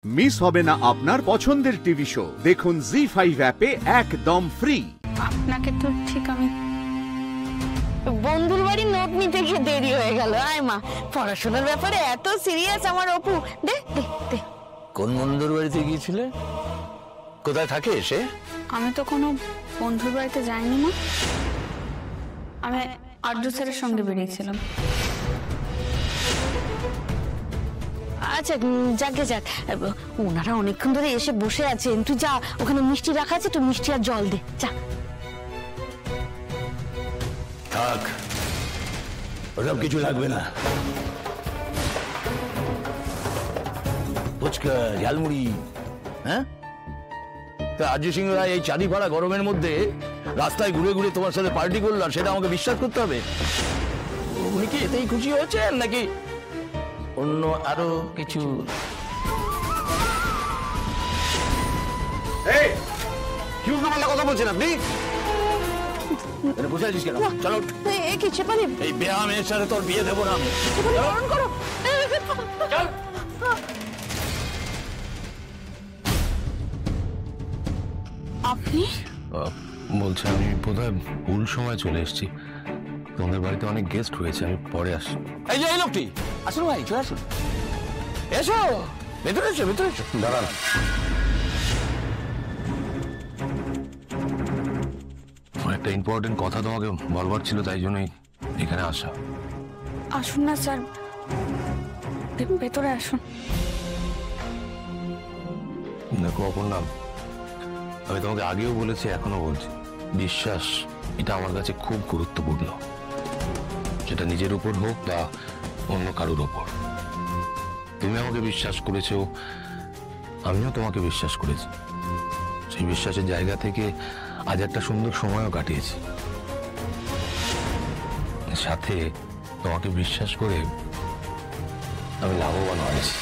Miss হবে না আপনার পছন্দের টিভি শো। দেখুন জি5 অ্যাপে একদম ফ্রি। আপনাকে তো ঠিক আমি বন্ধুর বাড়ি নোট নিতে গিয়ে দেরি হয়ে গেল। আয় মা, পড়াশোনার ব্যাপারে এত সিরিয়াস আমার অপু। দে দে দে। কোন বন্ধুর বাড়িতে গিয়েছিলে? কোথায় থাকে সে? আমি তো কোনো বন্ধুর বাড়িতে যাইনি মা, আমি আর্য স্যারের সঙ্গে বেরিয়েছিলাম। আচ্ছা যাকে যাক, ওনারা অনেকক্ষণ ধরে এসে বসে আছেন, তুই যা, ওখানে মিষ্টি রাখা আছে, তুই মিষ্টি আর জল দে, যা। থাক, ওসব কিছু লাগবে না। ফুচকা, ঝালমুড়ি, হ্যাঁ? তা আরজি সিং রায় এই চাঁদিপাড়া গরমের মধ্যে রাস্তায় ঘুরে ঘুরে তোমার সাথে পার্টি করলো, আর সেটা আমাকে বিশ্বাস করতে হবে? উনি কি এতেই খুশি হয়েছেন নাকি অন্য আরো কিছু? কি উল্টোপাল্টা কথা বলছেন আপনি? বসে আছিস কেন? চলো। কি চেপালি? এই বেহা মেয়ের সাথে তোর বিয়ে দেবো না আমি। করো। চল। আপনি? বলছি আমি বোধহয় ভুল সময় চলে এসেছি। তোমাদের বাড়িতে অনেক গেস্ট হয়েছে, আমি পরে আসি। এই যে এই লোকটি, আসুন ভাই, চলে আসুন, এসো ভেতরে, এসো ভেতরে, এসো। দাঁড়ান, একটা ইম্পর্টেন্ট কথা তোমাকে বলবার ছিল, তাই জন্যই এখানে আসা। আসুন না স্যার, ভেতরে আসুন। দেখো অপর্ণা, আমি তোমাকে আগেও বলেছি, এখনো বলছি, বিশ্বাস এটা আমার কাছে খুব গুরুত্বপূর্ণ, সেটা নিজের উপর হোক বা অন্য কারোর ওপর। তুমি আমাকে বিশ্বাস করেছো, আমিও তোমাকে বিশ্বাস করেছি। সেই বিশ্বাসের জায়গা থেকে আজ একটা সুন্দর সময়ও কাটিয়েছি। সাথে তোমাকে বিশ্বাস করে আমি লাভবান হয়েছি।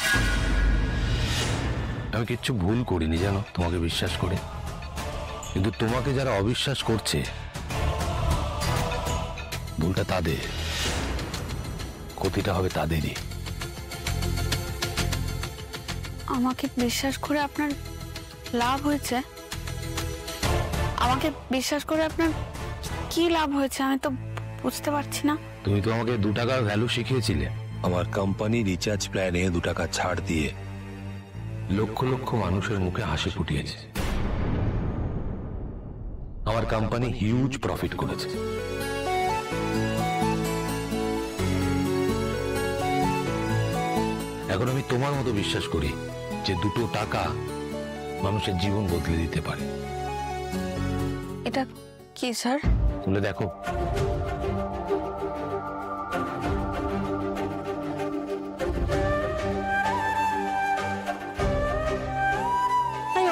আমি কিচ্ছু ভুল করিনি জানো, তোমাকে বিশ্বাস করে। কিন্তু তোমাকে যারা অবিশ্বাস করছে, ভুলটা তাদের, ক্ষতিটা হবে তাদেরই। আমাকে বিশ্বাস করে আপনার লাভ হয়েছে? আমাকে বিশ্বাস করে আপনার কি লাভ হয়েছে আমি তো বুঝতে পারছি না। তুমি তো আমাকে 2 টাকার ভ্যালু শিখিয়েছিলে। আমার কোম্পানি রিচার্জ প্ল্যানে 2 টাকা ছাড় দিয়ে লক্ষ লক্ষ মানুষের মুখে হাসি ফুটিয়েছে। আমার কোম্পানি হিউজ প্রফিট করেছে। এখন আমি তোমার মতো বিশ্বাস করি যে 2 টাকা মানুষের জীবন বদলে দিতে পারে। এটা কি স্যার? তুলে দেখো।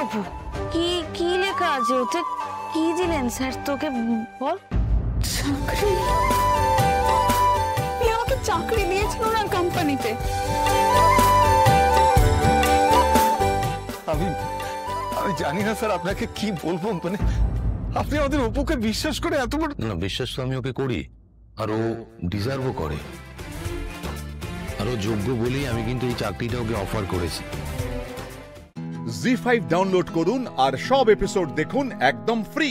অপু, কি কি লেখা আছে ওতে? কি দিলেন স্যার তোকে? বল। চাকরি? আমাকে চাকরি দিয়েছিল না কোম্পানিতে? আমি জানি না স্যার আপনাকে কি বলবো, মানে আপনি আমাদের অপুকে বিশ্বাস করে এত বড়। না, বিশ্বাস তো আমি ওকে করি, আর ও ডিজার্ভও করে, আর ও যোগ্য বলেই আমি কিন্তু এই চাকরিটা ওকে অফার করেছি। জি5 ডাউনলোড করুন আর সব এপিসোড দেখুন একদম ফ্রি।